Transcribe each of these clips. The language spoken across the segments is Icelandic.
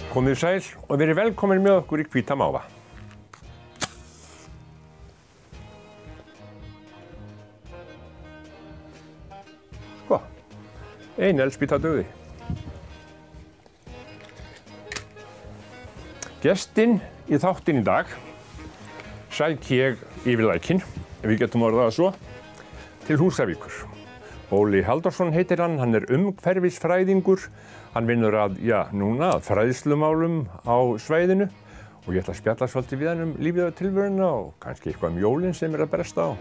Komið sæl og verið velkomin með okkur í Hvíta máva. Sko, ein eldspýta dugði. Gestinn í þáttinn í dag sæki ég yfir lækinn, ef við getum orðað það svo, til Húsavíkur. Óli Halldórsson heitir hann umhverfisfræðingur. Hann vinnur að fræðslumálum á svæðinu og ég ætla að spjalla svolítið við hann lífið og tilveruna og kannski eitthvað jólin sem að bresta á.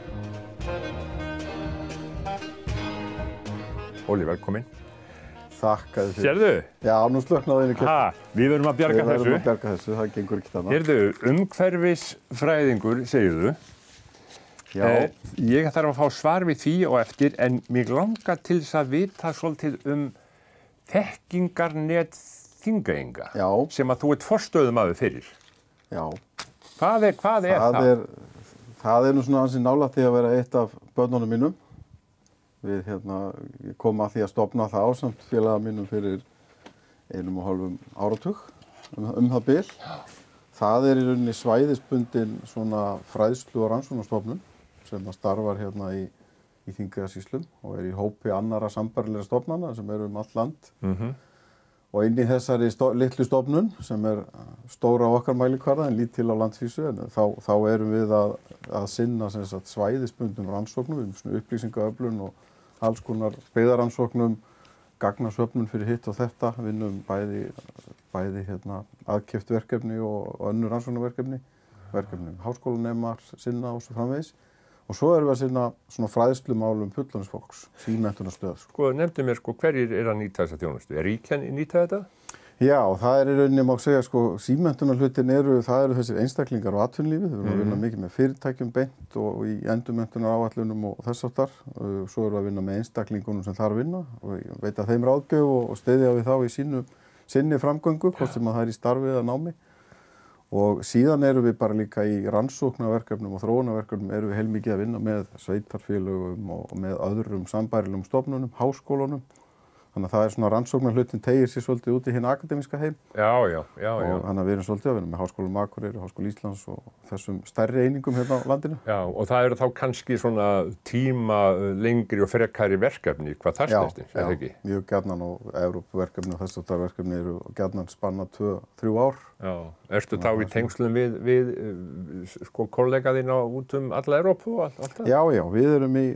Óli, velkomin. Þakka þér fyrir. Sérðu? Já, nú slöknaði einu kemur. Við verðum að bjarga þessu. Við verðum að bjarga þessu, það gengur ekki annað. Sérðu, umhverfisfræðingur, segirðu. Já. Ég þarf að fá svar við því og eftir, en mig langar til þess að vita svolítið þekkingarnet Þingeyinga, sem að þú ert forstöðumaður fyrir. Já. Hvað er það? Það nú svona ansi nálægt því að vera eitt af börnunum mínum. Við komum að því að stofna það ásamt félaga mínum fyrir 1,5 áratug, það bil. Það í rauninni svæðisbundin svona fræðslu- og rannsóknarstofnun sem að starfar hérna í Þingeyjarsýslum og í hópi annarra sambærilegra stofnana sem allt land. Og inn í þessari litlu stofnun sem stóra á okkar mælikvarða en lítil á landsvísu, en þá erum við að sinna svæðisbundnum rannsóknum, upplýsingaöflun og alls konar byggðarannsóknum, gagnasöfnun fyrir hitt og þetta, vinnum bæði aðkeypt verkefni og önnur rannsóknarverkefni, háskólanemar sinna og svo framvegis. Og svo erum við að sinna svona fræðslumálum fullorðins símenntunarstöð. Sko, nefndu mér hverjir að nýta þessa þjónustu? Ríkjan nýta þetta? Já, það í rauninni má segja símenntunarhlutin það eru þessir einstaklingar á atvinnulífið. Við erum að vinna mikið með fyrirtækjum beint og í endurmenntunaráætlunum og þess háttar. Svo erum við að vinna með einstaklingunum sem þar vinna og veita þeim ráðgjöf og styðja við þá í sinni framgöngu, hvort sem það í starfi eða námi. Og síðan erum við bara líka í rannsóknarverkefnum og þróunarverkefnum erum við heilmikið að vinna með sveitarfélögum og með öðrum sambærilegum stofnunum, háskólunum. Þannig að það svona rannsóknarhlutin teygir sér svolítið út í hinn akademíska heim. Já. Og þannig að við erum svolítið að vinna með Háskólanum á Akureyri, Háskóla Íslands og þessum stærri einingum hérna á landinu. Já, og það eru þá kannski svona tíma lengri og frekari verkefni, hvað það snertir, það ekki? Já, mjög gjarnan og Evrópuverkefni og þess að verkefni eru gjarnan spanna 2-3 ár. Já, ertu þá í tengslum við kollega þína út alla Evrópu og allt það? Já, við erum í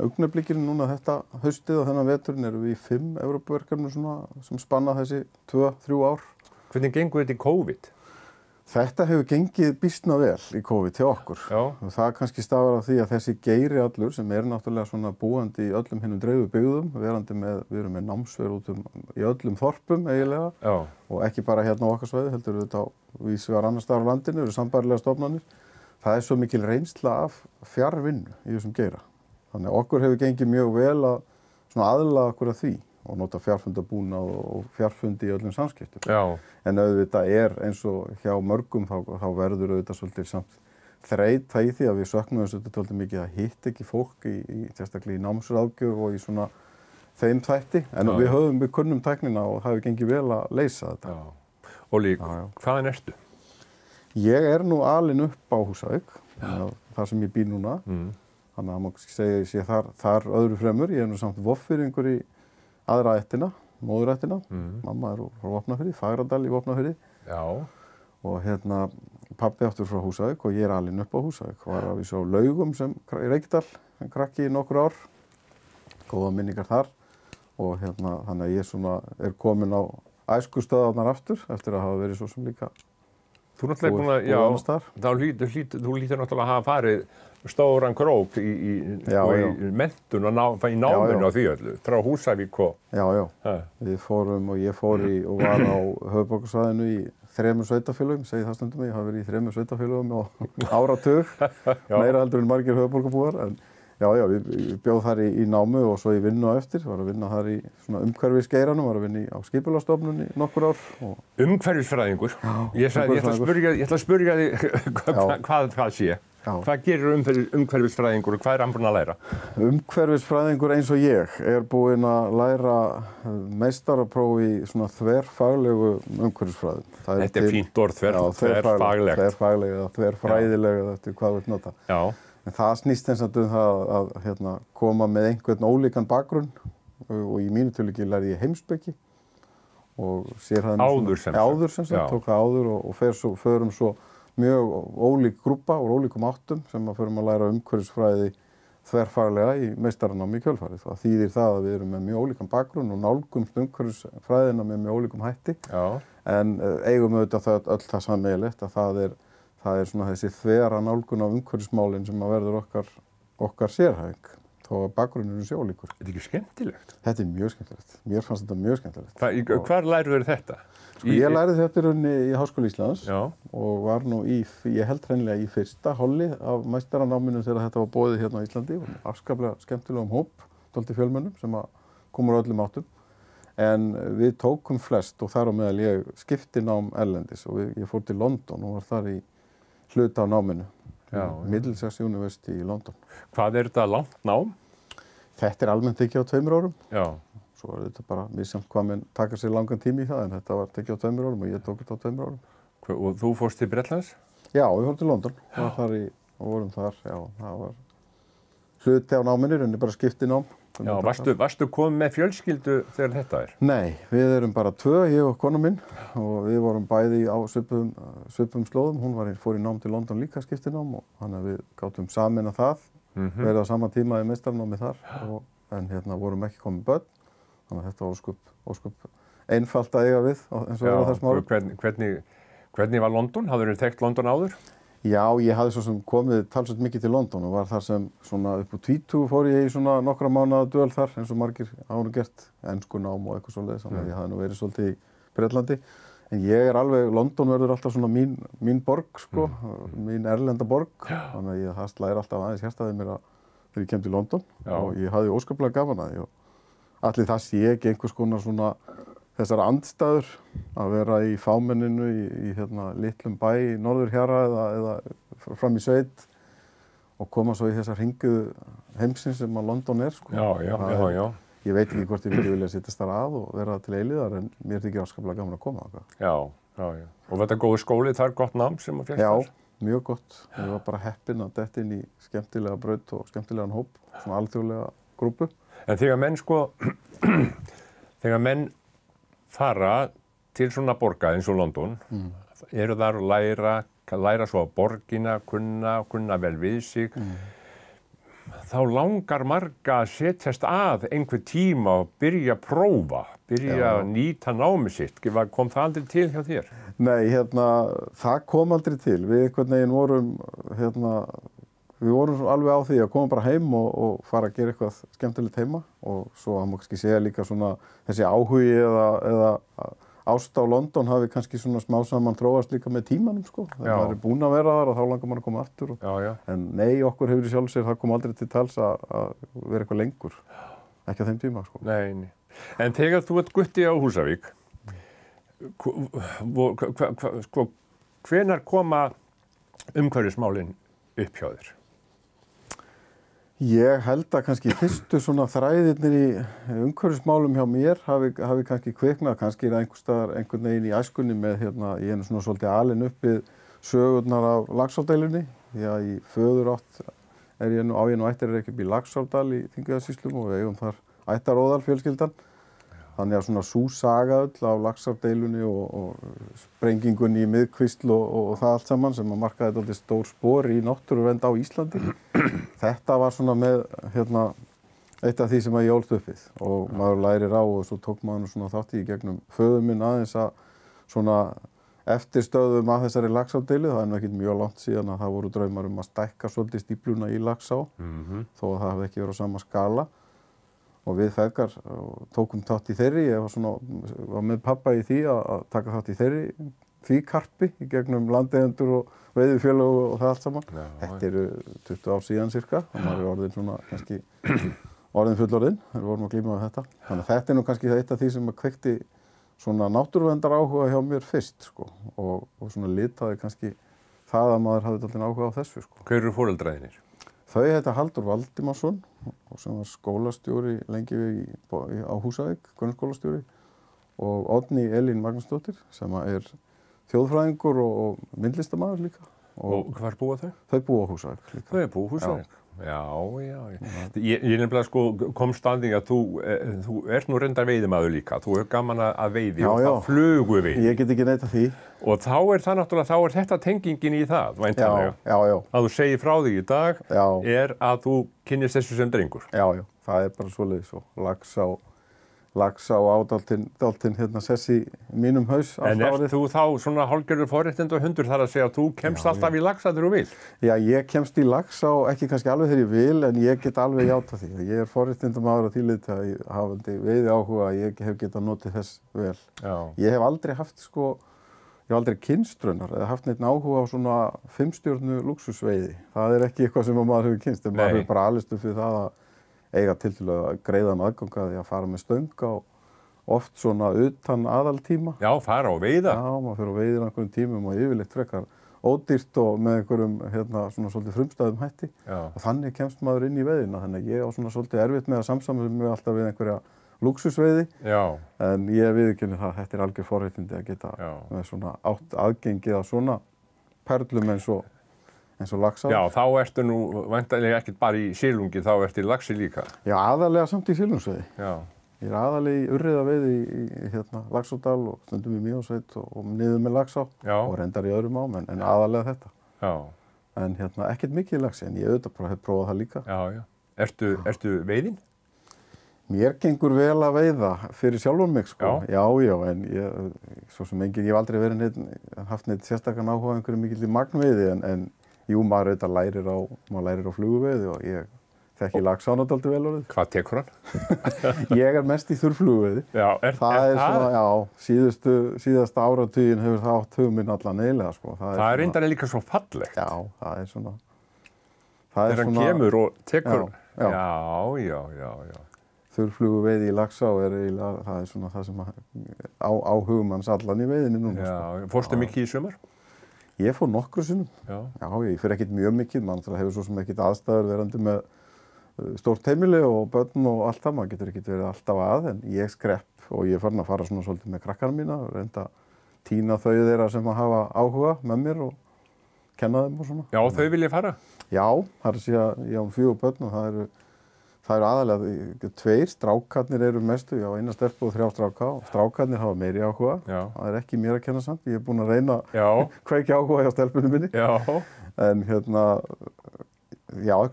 augnablikinu núna þetta haustið og þennan veturinn erum við í 5 Evrópuverkefnum sem spanna þessi 2-3 ár. Hvernig gengur þetta í COVID? Þetta hefur gengið býsna vel í COVID hjá okkur. Já. Og það kannski stafar af því að þessi geiri allur sem náttúrulega svona búandi í öllum hinnum dreifu byggðum, við erum með námsver út í öllum þorpum eiginlega. Já. Og ekki bara hérna á okkar svæði, heldur við þetta víðs vegar annars staðar á landinu, eru sambærilega stofnanir. Það svo mikil reynsla af fjarvinnu í þessum geira. Þannig að okkur hefur gengið mjög vel að aðlaga okkur að því og nota fjarfundabúnað og fjarfundi í öllum samskiptum. Já. En auðvitað eins og hjá mörgum þá verður auðvitað svolítið samt þreyta í því að við söknum þessu svolítið mikið að hitta ekki fólk sérstaklega í námsráðgjöf og í svona þeim þætti. En við kunnum tæknina og það hefur gengið vel að leysa þetta. Já. Óli, hvaðan ertu? Ég nú alinn upp á Húsavík, þar sem ég býr núna. Þannig að maður segja ég sé þar öðru fremur. Ég nú samt voffyrringur í aðra ættina, móðurættina. Mamma frá Vopnafirði, Fagradal í Vopnafirði. Já. Og pabbi aftur frá Húsavík og ég alinn upp á Húsavík. Var að vísa á Laugum í Reykdal, sem krakki í nokkur ár. Góða minningar þar. Og þannig að ég komin á æskustöðarnar aftur eftir að hafa verið svo sem líka. Þú náttúrulega búin að, þú lítur náttúrulega að hafa farið stóran krók í menntun og í náminu á því öllu, frá Húsavík og... Já. Við fórum og ég fór og var á höfuðborgarsvæðinu í 3 sveitarfélögum, segi það stundum, ég hafi verið í 3 sveitarfélögum á áratug, meira heldur en margir höfuðborgarbúar, en ég bjóð þar í námu og svo í vinnu á eftir, var að vinna þar í svona umhverfisgeiranum, var að vinna á skipulagsstofnun í nokkur ár. Umhverfisfræðingur? Ég ætla að spyrja þig hvað sé. Hvað gerir umhverfisfræðingur og hvað hann búinn að læra? Umhverfisfræðingur eins og ég búinn að læra meistarapróf í svona þverfaglegu umhverfisfræðum. Þetta fínt orð, þverfaglegt. Þverfagleg eða þverfræðileg eða eftir hvað þú vilt nota. Já. En það snýst eins og það að koma með einhvern ólíkan bakgrunn og í mínu tilviki lærði ég heimspeki og áður sem sagt, tók það áður og förum svo mjög ólík grúppa úr ólíkum áttum sem að förum að læra umhverfisfræði þverfaglega í meistaranámi í kjölfarið. Það þýðir það að við erum með mjög ólíkan bakgrunn og nálgumst umhverfisfræðina með mjög ólíkum hætti. Já. En eigum auðvitað öll það sameiginlegt að það er svona þessi þvera nálgun á umhverfismálin sem að verður okkar sérhæfing. Þó að bakgrunnurinn sé ólíkur. Þetta ekki skemmtilegt? Þetta mjög skemmtilegt. Mér fannst þetta mjög skemmtilegt. Hvar lærðu þetta? Ég lærði þetta í rauninni í Háskóla Íslands og var nú ég held hreinlega í fyrsta holli af meistaranáminu þegar þetta var boðið hérna á Íslandi. Afskaplega skemmtilegum hóp, dálítið fjölmönnum sem komur öllum áttum. En við tókum flest og þar á meðal ég skipti nám erlendis og ég fór til London og var þar í hluta á náminu. Middlesex University í London. Hvað þetta langt nám? Þetta almennt tekið á 2 árum. Já. Svo þetta bara misjafnt hvað menn taka sér langan tími í það en þetta var tekið á 2 árum og ég tók þetta á 2 árum. Og þú fórst til Bretlands? Já, við fórum til London. Og vorum þar, það var hluti á náminu, rauninni bara skiptinám. Já, varstu komið með fjölskyldu þegar þetta er? Nei, við erum bara 2, ég og kona minn og við vorum bæði á svipum slóðum. Hún fór í nám til London líka skiptinám og þannig að við gátum samin að það, verið á sama tíma í meistaranámi þar en vorum ekki komið börn, þannig að þetta var ósköp einfalt að eiga við eins og á þessum árum. Hvernig var London? Hafðirðu þekkt London áður? Já, ég hafði svo sem komið talsveit mikið til London og var þar sem svona upp á 20 fór ég í svona nokkra mánaða dvöl þar eins og margir hafa gert enskunám og eitthvað svoleiðis, þannig að ég hafði nú verið svolítið í Bretlandi. En London verður alltaf svona mín borg sko, mín erlenda borg, þannig að ég læri alltaf aðeins hjartaði mér þegar ég kem til London og ég hafði óskaplega gaman að því og allir það sé ekki einhvers konar svona þessar andstæður að vera í fámenninu í litlum bæ í norðurhjara eða fram í sveit og koma svo í þessar hringuðu heimsins sem að London er sko. Já. Ég veit ekki hvort ég vilja sittast þar að og vera til eilíðar en mér þykir afskaplega gaman að koma þangað. Já. Og þetta góður skóli, það er gott nám sem að fékkst þar? Já, mjög gott. Ég var bara heppinn að detta inn í skemmtilega braut og skemmtilegan hóp, svona alþjóðlega grúppu. En þegar menn fara til svona borga eins og London, eru þar að læra svo á borgina, kunna vel við sig, þá langar marga að setjast að einhver tíma og byrja að prófa, byrja að nýta námið sitt. Kom það aldrei til hjá þér? Nei, það kom aldrei til. Við einhvern veginn vorum, við vorum alveg á því að koma bara heim og fara að gera eitthvað skemmtilegt heima og svo að maður kannski segja líka svona þessi áhugi eða ást á London hafi kannski svona smá saman þróast líka með tímanum sko. Þegar maður búinn að vera þar og þá langar maður að koma aftur. En nei, okkur hefur í sjálfu sér, það kom aldrei til tals að vera eitthvað lengur. Ekki á þeim tíma sko. Nei. En þegar þú ert gutti á Húsavík, hvenær koma umhverfismálin upp hjá þér? Ég held að kannski fyrstu svona þræðirnir í umhverfismálum hjá mér hafi kannski kviknað, kannski einhvern veginn í æskunni með ég er svona svolítið alinn upp við sögurnar af Laxárdeilunni. Því að í föðurátt á ég nú ættarrekju upp í Laxárdal í Þingeyjarsýslum og við eigum þar ættaróðal fjölskyldan. Þannig að svona sú saga öll af Laxárdeilunni og sprengingunni í Miðkvísl og það allt saman sem að markaði dálítið stór spor í náttúruvernd á Íslandi. Þetta var svona með eitt af því sem ég ólst upp við og maður lærir á og svo tók maður svona þátt í gegnum föður minn aðeins að svona eftirstöðum að þessari Laxárdeilu. Það er nú ekkert mjög langt síðan að það voru draumar að stækka svolítið stífluna í Laxá þó að það hefði ekki verið á sama skala. Og við feðgar tókum þátt í þeirri, ég var með pappa í því að taka þátt í því karpi í gegnum landeigendur og veiðifélög og það allt saman. Þetta eru 20 ár síðan cirka, og maður orðin svona kannski orðin fullorðinn, þegar við vorum að glíma við þetta. Þannig að þetta er nú kannski eitt af því sem að kveikti svona náttúruverndar áhuga hjá mér fyrst, sko, og svona litaði kannski það að maður hafði dálítið áhuga á þessu, sko. Hver eru foreldraðinir? Þau heita Halldór Valdimarsson sem var skólastjóri lengi á Húsavík, grunnskólastjóri, og Oddný Elín Magnúsdóttir sem er þjóðfræðingur og myndlistarmaður líka. Og hvar búa þau? Þau búa á Húsavík líka. Þau búa á Húsavík? Já. Ég nefnilega sko komst að því að þú ert nú reyndar veiðimaður líka. Þú hefur gaman að veiði og það flugu veiði. Ég get ekki neitað því. Og þá er það náttúrulega, þá er þetta tengingin í það, væntanlega. Já. Að þú segir frá því í dag er að þú kynnist þessu sem drengur. Já. Það er bara svoleiðis og Laxá á dálítinn hérna sessi mínum haus. En ert þú þá svona hálfgerður forréttinda hundur þar að segja að þú kemst alltaf í Laxá þegar þú vil? Já, ég kemst í Laxá, ekki kannski alveg þegar ég vil, en ég get alveg játað því. Ég er forréttindamaður á því leyti að ég hafandi veiði áhuga að ég hef getað notið þess vel. Já. Ég hef aldrei haft ég hef aldrei kynnst raunar eða haft neitt áhuga á svona 5-stjörnu lúxusveiði. Það er ekki eitthvað sem maður hefur kynnst, en maður hefur bara alist upp fyrir það að eiga tiltölulega greiðan aðgang að því að fara með stöng á oft svona utan aðaltíma. Já, fara á veiða. Já, maður fyrir á veiðir á einhverjum tímum og yfirleitt frekar ódýrt og með einhverjum svona svolítið frumstæðum hætti. Já. Og þannig kemst maður inn í veiðina, þannig að ég á svona svolítið erfitt með að samsamla mig alltaf við einhverja lúxusveiði. Já. En ég viðurkenni það, þetta er algjör forréttindi að geta með svona átt aðgengið að svona perlum eins og Laxá. Já, þá ertu nú væntanlega ekkert bara í silungi, þá ertu í laxi líka. Já, aðalega samt í silungsveiði. Já. Ég er aðalega í urriðaveiði í Laxárdal og stundum í Mývatnssveit og niður með Laxá og reyndar í öðrum ám, en aðalega þetta. Já. En ekkert mikið í laxi, en ég auðvitað hef prófað það líka. Já. Ertu veiðin? Mér gengur vel að veiða fyrir sjálfan mig, sko. Já, en svo sem ég hef aldrei haft neitt sérstakann áhuga á einhverju mikilli magnveiði, en jú, maður auðvitað lærir á fluguveiði og ég þekki Laxána dálítið vel orðið. Hvað tekur hann? Ég er mest í þurrfluguveiði. Já, er það? Svona, já, síðasta áratuginn hefur það átt hug minn allan eiginlega, sko. Það er reyndar líka svo fallegt. Já, það er svona. Þegar hann kemur og tekur. Já. Þurrfluguveiði í Laxá það er svona það sem á hugum manns allan í veiðinni núna. Já, fórstu mikið í sumar? Ég fór nokkru sinnum. Já, ég fer ekkert mjög mikið, mann hefur svo sem ekkert aðstæður verandi með stórt heimili og börn og allt það, maður getur ekkert verið alltaf að, en ég skrepp og ég er farin að fara svona svolítið með krakkarna mína og reynda að tína þau þeirra sem að hafa áhuga með mér og kenna þeim og svona. Já, þau vilja fara? Já, það er að segja, ég á 4 börn og það eru aðalega 2, strákarnir eru mestu, ég á 1 stelpu og 3 stráka og strákarnir hafa meiri áhuga. Já. Það er ekki mér að kenna samt, ég er búinn að reyna að kveikja áhuga hjá stelpunum minni. Já. En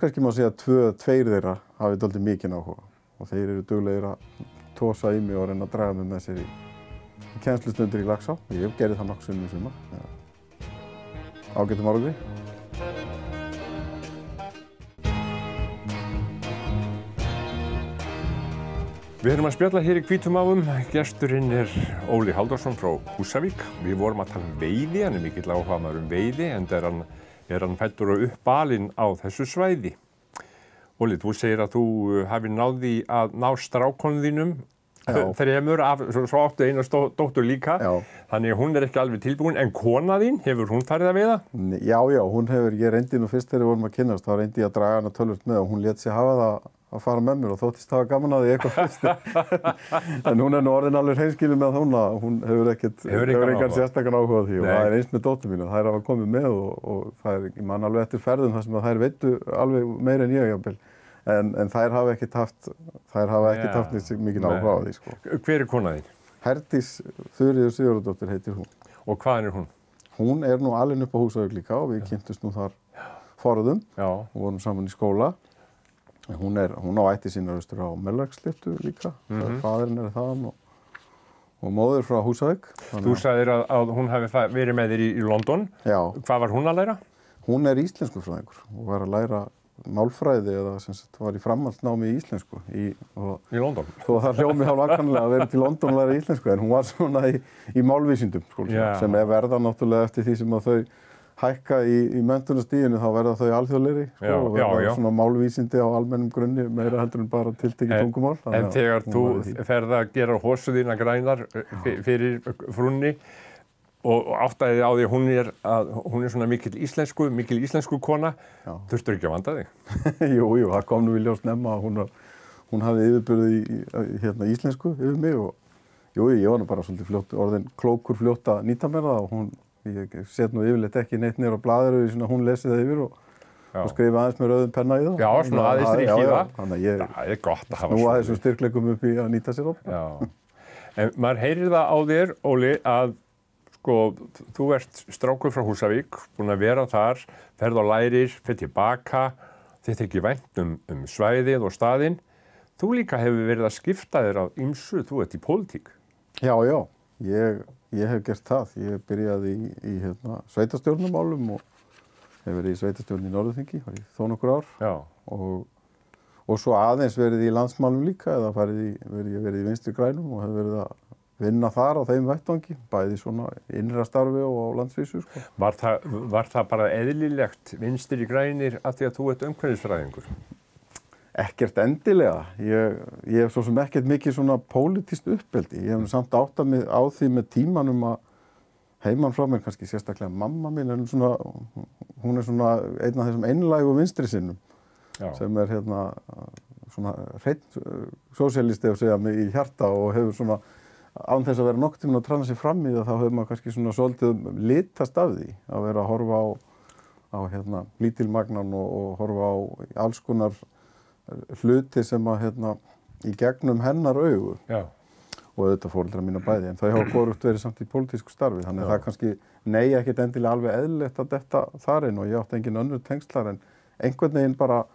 kannski má segja að 2 þeirra hafi dálítið mikinn áhuga og þeir eru duglegir að tosa í mig og reyna að draga mig með sér í kennslustundir í Laxá. Ég hef gerði það nokkuð sinnum í sumar. Ágætum árangri. Við erum að spjalla hér í Hvítum ávum. Gesturinn er Óli Halldórsson frá Húsavík. Við vorum að tala veiði, hann er mikill áhugamaður veiði, enda er hann fæddur og uppalinn á þessu svæði. Óli, þú segir að þú hafi náði að ná strákonum þínum þremur af, svo áttu eina dóttur líka. Já. Þannig hún er ekki alveg tilbúin, en kona þín, hefur hún farið að veiða? Já, hún hefur, ég reyndi nú fyrst þegar við vorum að kynnast, þá reyndi ég að draga hana tölvöld með og hún lét sig hafa það að fara með mér og þóttist það var gaman að því eitthvað fyrst. En hún er nú orðin alveg hreinskilin með hún hefur engan sérstakann áhuga á því og það er eins með dóttur mínu. Þær hafa komið með og það er, ég man alveg eftir ferðum þar sem að þær veitu alveg meira en ég jafnvel. En þær hafa ekkert haft neitt mikinn áhuga á því, sko. Hver er kona þín? Herdís Þuríður Sigurðardóttir heitir hún. Og hvaðan er hún? Hún er nú alin upp á Húsavík líka og við kynntust nú þar forðum og vorum saman í skóla. Hún á ætti sínar austur á Melraksléttu líka, faðirinn er þaðan og móðir frá Húsavík. Þú sagðir að hún hafi verið með þér í London. Já. Hvað var hún að læra? Hún er íslenskufræðingur og var að læra málfræði eða sem sagt var í framhaldsnámi í íslensku. Í London? Þó það hljómi hálf akkanlega að vera til London og læra íslensku, en hún var svona í málvísindum, sem er verða náttúrulega eftir því sem að þau hækka í menntunarstiginu, þá verða þau alþjóðlegri og verða svona málvísindi á almennum grunni meira heldur en bara tiltekið tungumál. En þegar þú ferð að gera hósu þína grænar fyrir frúnni, og áttaði á því að hún er svona mikil íslensku kona. Já. Þurftur ekki að vanda þig? Jú, það kom nú í ljós snemma að hún hafði yfirburði í íslensku yfir mig og ég var nú bara svolítið orðin klókur fljótt að nýta mér það og ég set nú yfirleitt ekki neitt niður á blaðinu svona hún lesi það yfir og skrifa aðeins með rauðum penna í það. Já, svona aðeins strik í það. Þannig að það er gott að hafa snúa þessum styrkleikum upp í að nýta sér upp. Já. En maður heyrir það á þér, Óli, að sko, þú ert strákur frá Húsavík, búinn að vera þar, ferð á lærir, fer tilbaka, þitt ekki vænt svæðið og staðinn. Þú líka hefur verið að skipta þér á ýmsu, þú ert í pólitík. Já, ég hef gert það. Ég byrjaði í sveitarstjórnarmálum og hef verið í sveitarstjórn í Norðurþingi, var í þó nokkur ár. Já. Og svo aðeins verið í landsmálum líka, eða verið í Vinstri grænum og hef verið að vinna þar á þeim vettvangi, bæði svona innra starfi og á landsvísu. Sko. Var það bara eðlilegt Vinstri grænir af því að þú ert umhverfisfræðingur? Ekkert endilega. Ég hef svo sem ekkert mikið svona pólitískt uppeldi. Ég hef samt áttað mig á því með tímanum að heiman frá mér, kannski sérstaklega mamma mín, hún er svona einn af þessum einlægu vinstri sinnum. Já. Sem er svona hreinn sósíalisti að segja mig í hjarta og hefur svona án þess að vera nokkuð tíminn að trana sig fram í það, þá hefur maður kannski svona svolítið litast af því að vera að horfa á lítilmagnan og horfa á alls konar hluti sem að í gegnum hennar augu. Já. Og auðvitað foreldrar mína bæði, en þau hafa hvorugt verið samt í pólitísku starfi, þannig að það kannski ekkert endilega alveg eðlilegt að detta þar inn og ég átti engin önnur tengslar en einhvern veginn bara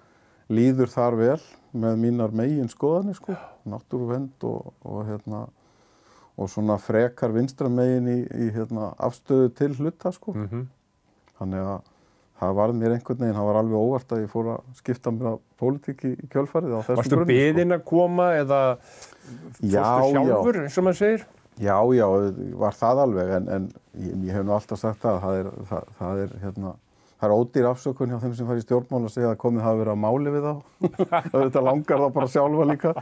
líður þar vel með mínar megin skoðanir, sko, náttúruvernd og svona frekar vinstra megin í afstöðu til hluta, sko. Þannig að það varð mér einhvern veginn, það var alveg óvart að ég fór að skipta mér af pólitík í kjölfarið á þessum grunni. Varstu beðinn að koma eða fórstu sjálfur, eins og maður segir? Já, var það alveg, en ég hef nú alltaf sagt það er ódýr afsökun hjá þeim sem fara í stjórnmál að segja að komið hafi verið að máli við þá. Þetta langar þá bara sjálfa líka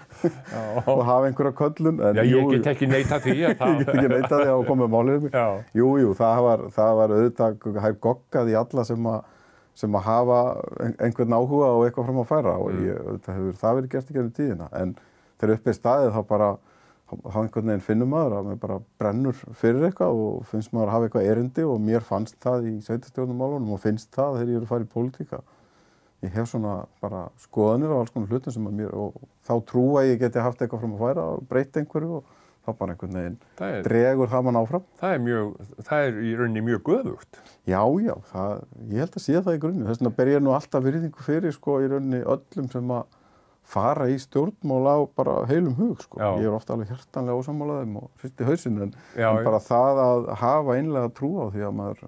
og hafa einhverja köllun. Já, ég get ekki neitað því. Ég get ekki neitað því að komið að máli við mig. Jú, það var auðvitað goggað í alla sem að hafa einhvern áhuga og eitthvað fram að færa og það hefur verið gert í gegnum tíðina. En þegar upp er staðið þá bara þá einhvern veginn finnur maður að maður bara brennur fyrir eitthvað og finnst maður að hafa eitthvað erindi og mér fannst það í sveitarstjórnarmálunum og finnst það þegar ég er að fara í pólitíka. Ég hef svona bara skoðanir á alls konar hlutum sem að mér og þá trúa ég geti haft eitthvað fram að færa og breyta einhverju og þá bara einhvern veginn dregur það mann áfram. Það er í rauninni mjög göfugt. Já, ég held að sé það í grunni. Þess vegna ber ég nú alltaf virðingu fyrir sko í rauninni öllum sem að fara í stjórnmál á bara heilum hug, sko. Já. Ég er ofta alveg hjartanlega ósammála þeim og fyrst í hausinn, en bara það að hafa einlega trú á því að maður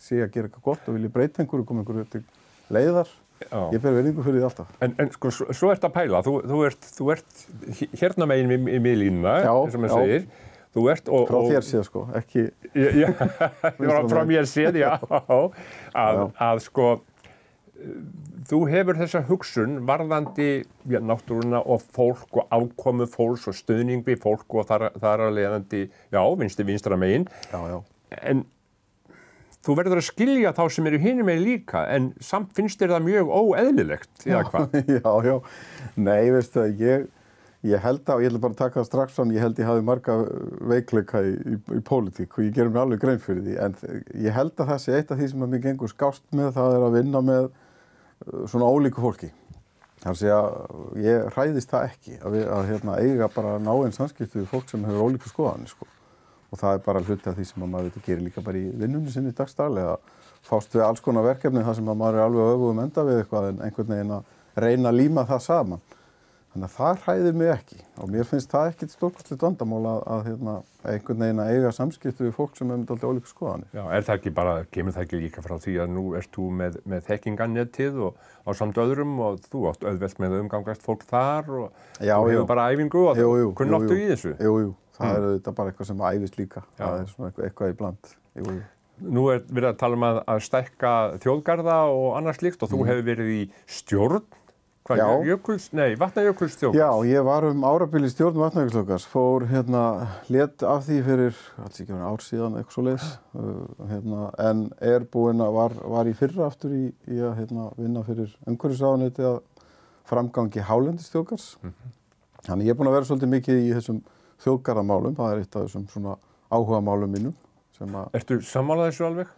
sé að gera eitthvað gott og vilja breyta einhverju, koma einhverju til leiðar. Já. Ég ber virðingu fyrir því alltaf. En sko, svo ert að pæla, þú ert hérna megin í miðlínuna, eins og maður segir. Þú ert frá þér séð, sko, ekki... frá mér séð, að sko, þú hefur þessa hugsun varðandi náttúruna og fólk og afkomu fólks og stuðning við fólk og þar að leiðandi, vinstra megin. Já. En þú verður að skilja þá sem eru hinum megin líka, en samt finnst þér það mjög óeðlilegt, eða hvað? Já. Nei, veistu það, ég held að, og ég ætla bara að taka það strax fram, ég held ég hafi marga veikleika í pólitík og ég gerum mér alveg grein fyrir því, en ég held að það sé eitt af því sem að mér gengur skást með, það er að vinna með svona ólíku fólki. Þannig að ég hræðist það ekki að eiga bara náin samskipti við fólk sem hefur ólíku skoðanir, sko. Og það er bara hluti af því sem að maður gerir líka bara í vinnunni sinni dagstaglega, að fást við alls konar verkefni þar sem að maður er alveg öfugum enda við eitthvað en einhvern veginn að reyna að líma það saman. Þannig að það hræðir mig ekki og mér finnst það ekkert stórkostlegt vandamál að einhvern veginn að eiga samskipti við fólk sem hefur alltaf ólíku skoðanir. Já, kemur það ekki líka frá því að nú ert þú með þekkingarnetið og á samt öðrum og þú átt auðvelt með að umgangast fólk þar og þú hefur bara æfingu og kunnáttu í þessu. Jú, það er auðvitað bara eitthvað sem æfist líka. Það er svona eitthvað í bland. Jú. Nú er verið að tala að stækka þjóðgarða og annað slíkt og þú hefur verið í stjórn Hvað, Já. Vatnajökulsþjóðgarðs? Já, ég var árabil í stjórn Vatnajökulsþjóðgarðs, fór lét af því fyrir, alls ekki ár síðan, eitthvað svoleiðis, en búinn að var í fyrra aftur í að vinna fyrir umhverfisráðuneytið að framgangi hálendisþjóðgarðs. Þannig ég búinn að vera svolítið mikið í þessum þjóðgarðamálum, það eitt af þessum svona áhugamálum mínum. Ertu sammála þessu alveg?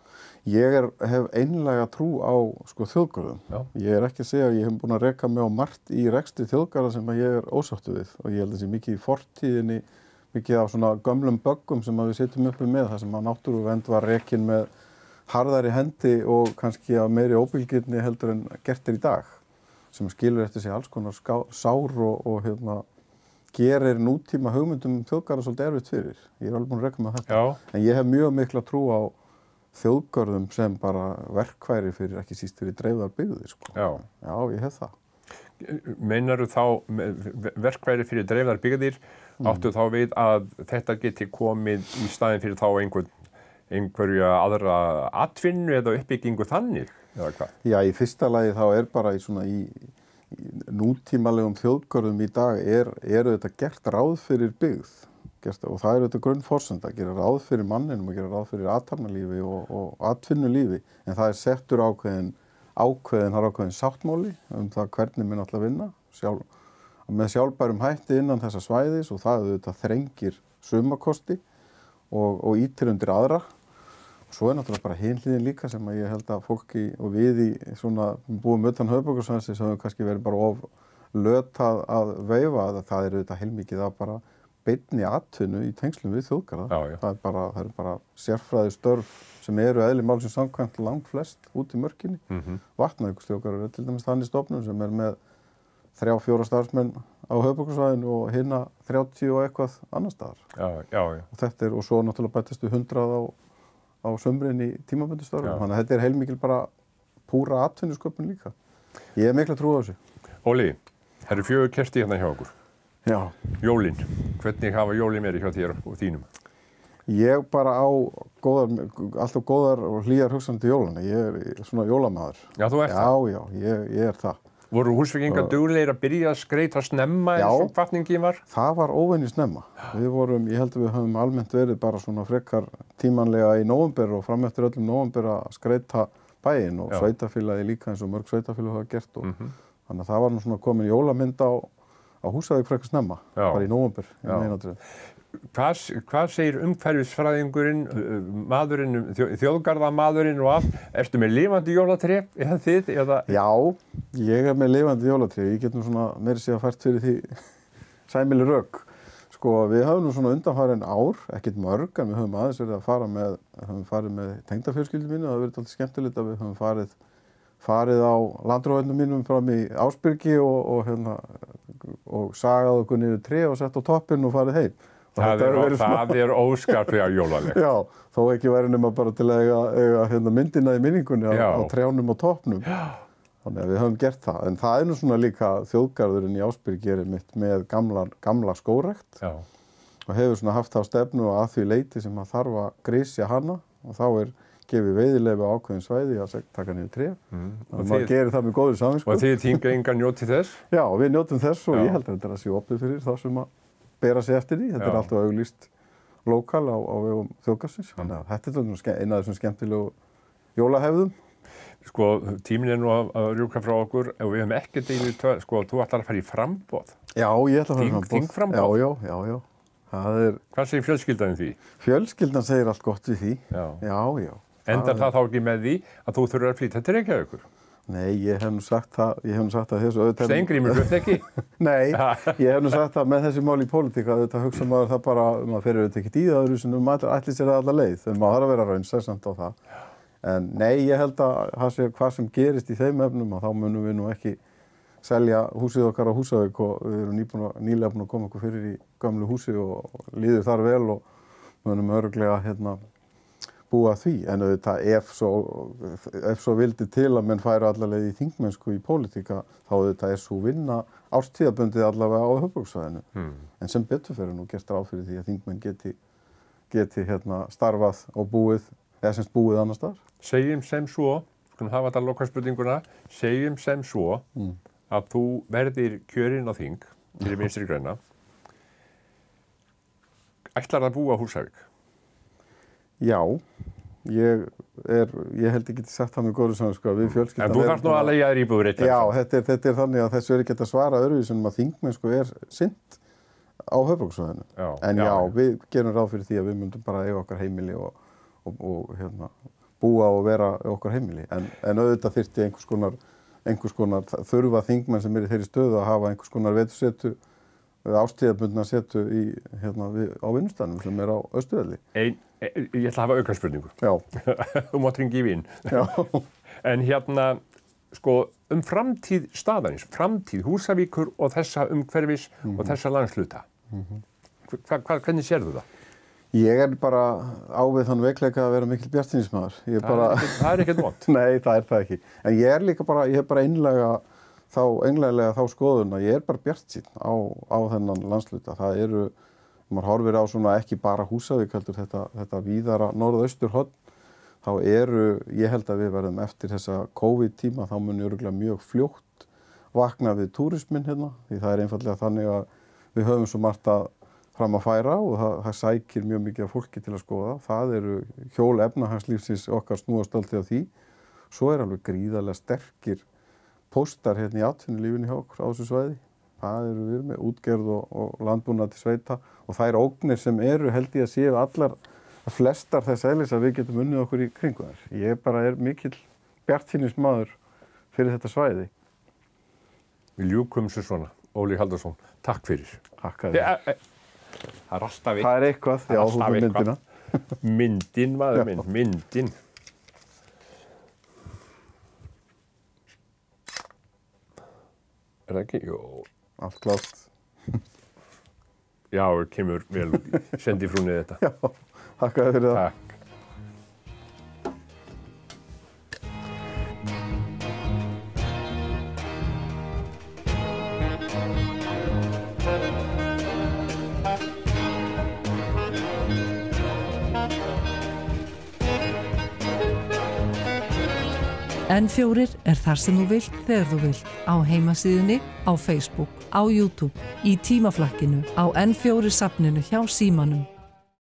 Ég hef einlæga trú á þjóðgarðum. Já. Ég ekki að segja að ég hef búinn að reka mig á margt í rekstri þjóðgarða sem ég ósáttur við og ég held að sé mikið í fortíðinni, mikið af svona gömlum böggum sem við sitjum uppi með, þar sem að náttúruvernd var rekin með harðari hendi og kannski af meiri óbilgirni heldur en gert í dag, sem skilur eftir sig alls konar sár og gerir nútíma hugmyndum þjóðgarða svolítið erfitt fyrir. Ég alveg búinn að reka mig á þetta. Já. En ég hef mjög mikla trú á þjóðgörðum sem bara verkfæri fyrir, ekki síst fyrir dreifðar byggðir, Já. Já, ég hef það. Meinarðu þá verkfæri fyrir dreifðar byggðir, áttu þá við að þetta geti komið í staðinn fyrir þá einhverja aðra atvinnu eða uppbyggingu þannig, eða hvað? Já, í fyrsta lagi þá bara í nútímalegum þjóðgörðum í dag þetta gert ráð fyrir byggð. Og það þetta grunnforsenda, að gera ráð fyrir manninum og gera ráð fyrir athafnalífi og atvinnulífi, en það settur ákveðin sáttmáli það hvernig menn ætla að vinna með sjálfbærum hætti innan þessa svæðis og það þetta þrengir sumakosti og ýtir undir aðra. Svo náttúrulega bara hin hliðin líka sem að ég held að fólki og við í búum utan höfuðborgarsvæðisins sem hefur kannski verið bara of lötað að veifa, það þetta heilmikið að bara beinni atvinnu í tengslum við þjóðgarða. Já. Það eru bara sérfræði störf sem eðli málsins samkvæmt langflest út í mörkinni. Vatnajökulsþjóðgarður til dæmis þannig stofnun sem með 3-4 starfsmenn á höfuðborgarsvæðinu og hinna 30 og eitthvað annar staðar. Já. Og svo náttúrulega bættist 100 á sumrin í tímabundnu störfum. Þannig að þetta heilmikil bara púra atvinnusköpun líka. Ég hef mikla trú á þessu. Óli, það eru 4 kerti hérna hjá okkur. Já. Jólin. Hvernig hafa jólin verið hjá þér og þínum? Ég bara á alltaf góðar og hlýjar hugsanir til jólana. Ég svona jólamaður. Já, þú ert það? Já, ég það. Voru Húsvíkingar duglegir að byrja að skreyta snemma eins og hvatningin var? Það var óvenju snemma. Ég held að við höfum almennt verið bara svona frekar tímanlega í nóvember og fram eftir öllum nóvember að skreyta bæinn og sveitafélagi líka eins og mörg sveitafélög hafa gert. Þannig að það var nú svona komin jólamynd á Húsavík frekar snemma, bara í nóvember. Hvað segir umhverfisfræðingurinn, þjóðgarðamaðurinn og allt? Ertu með lifandi jólatré eða þið? Já, ég með lifandi jólatré. Ég get nú svona meira sér að fært fyrir því sæmileg rök. Við höfum nú svona undanfarin ár, ekkert mörg, en við höfum aðeins verið að farið með tengdafjölskyldu mínu. Það hefur verið alltaf skemmtilegt að við höfum farið á landróðunum mínum fram í Ásbyrgi og sagað okkur niður tré og sett á toppinn og farið heim. Það er óskaplega jólalegt. Já, þó ekki væri nema bara til að eiga myndina í minningunni á trjánum og toppnum. Þannig að við höfum gert það. En það nú svona líka þjóðgarðurinn í Ásbyrgi með gamla skógrækt og hefur svona haft þá stefnu að því leyti sem að þarf að grisja hana og þá gefið veiðileyfi á ákveðin svæði að taka niður tré. Og maður gerir það með góðri samvisku. Og þið Þingeyingar njótið þess? Já, við njótum þess og ég held að þetta sé opið fyrir þá sem að bera sig eftir því. Þetta alltaf auglýst lokal á vegum þjóðgarðsins. Þannig að þetta eina af þessum skemmtilegu jólahefðum. Tíminn nú að rjúka frá okkur og við höfum ekkert þú ætlar að fara í framboð. Já, ég ætla að fara í framboð. Þingframboð? Já. Hvað segir fjölskyldan því? Fjölskyldan segir allt gott við því. Já. Endar það þá ekki með því að þú þurfur að flytja til Reykjavíkur? Nei, ég hef nú sagt það þessu. Steingrímur hlut ekki? Nei, ég hef nú sagt það með þessi mál í pólitík að þetta hugsa maður það bara, maður fer auðvitað ekkert í það öðru sem ætli sér alla leið, þegar maður þarf að vera raunsæ samt á það. En nei, ég held að hvað sem gerist í þeim efnum að þá munum við nú ekki selja húsið okkar á Húsavík og við erum nýlega búin að koma okkur fyrir í gömlu húsi og líður þar vel og munum örugglega búa því, en auðvitað ef svo vildi til að menn færu allavega í þingmennsku í pólitíka, þá auðvitað svo vinna árstíðabundið allavega á höfuðborgarsvæðinu. En sem betur fyrir nú gert ráð fyrir því að þingmenn geti starfað og búið, eða semst búið annars staðar. Segjum sem svo, skulum hafa þetta lokaspurninguna, segjum sem svo að þú verðir kjörinn á þing fyrir Vinstri græna. Ætlar að búa á Húsavík? Já, ég held ekki sagt það með góðu samvisku að við fjölskyldan... En þú þarft nú að leigja þér íbúðir eitt. Já, þetta er þannig að þessu er ekki að svara öðruvísum að þingmennsku er sinnt á höfuðborgarsvæðinu. En já, við gerum ráð fyrir því að við myndum bara eiga okkar heimili og hérna, búa og vera okkar heimili. En auðvitað þyrfti einhvers konar þurfa þingmenn sem eru í þeirri stöðu að hafa einhvers konar vetursetu ástíðabundna setu á vinnustanum sem er á Austurvelli. Ég ætla að hafa aukaspurningu. Já. Þú mátt hringja í Vín. Já. En sko, framtíð staðarins, framtíð Húsavíkur og þessa umhverfis og þessa landsluta. Hvernig sérðu það? Ég er bara á við þann veikleika að vera mikil bjartsýnismaður. Það er ekkert vont. Nei, það er það ekki. En ég er líka bara, ég hef bara einlæglega þá skoðun að ég er bara bjartsýnn á þennan landsluta. Það eru, maður horfir á svona ekki bara Húsavík heldur þetta víðara norðausturhorn, þá ég held að við verðum eftir þessa COVID-tíma, þá mun örugglega mjög fljótt vakna við túrisminn hérna, því það er einfaldlega þannig að við höfum svo margt fram að færa og það sækir mjög mikið af fólki til að skoða. Það eru hjól efnahagslífsins okkar snúast alltaf á því. Svo er alveg gríðarlega sterkir póstar hérna í atvinnulífinu hjá okkur á þessu svæði. Það eru við með útgerð og landbúnað til sveita og þær ógnir sem held ég að séu flestar þess eðlis að við getum unnið okkur í kringu þær. Ég bara er mikill bjartsýnismaður fyrir þetta svæði. Við ljúkum sér svona. Óli Halldórsson, takk fyrir. Takk að þér. Það er alltaf eitthvað. Það er eitthvað, já, þú með myndina. Myndin, maður minn, myndin. Er það ekki? Jó. Allt klárt. Já, kemur vel, sendi frúnni þetta. Já, takk að þér fyrir það. Takk. N4 er þar sem þú vilt þegar þú vilt, á heimasíðunni, á Facebook, á YouTube, í tímaflakkinu, á N4 safninu hjá Símanum.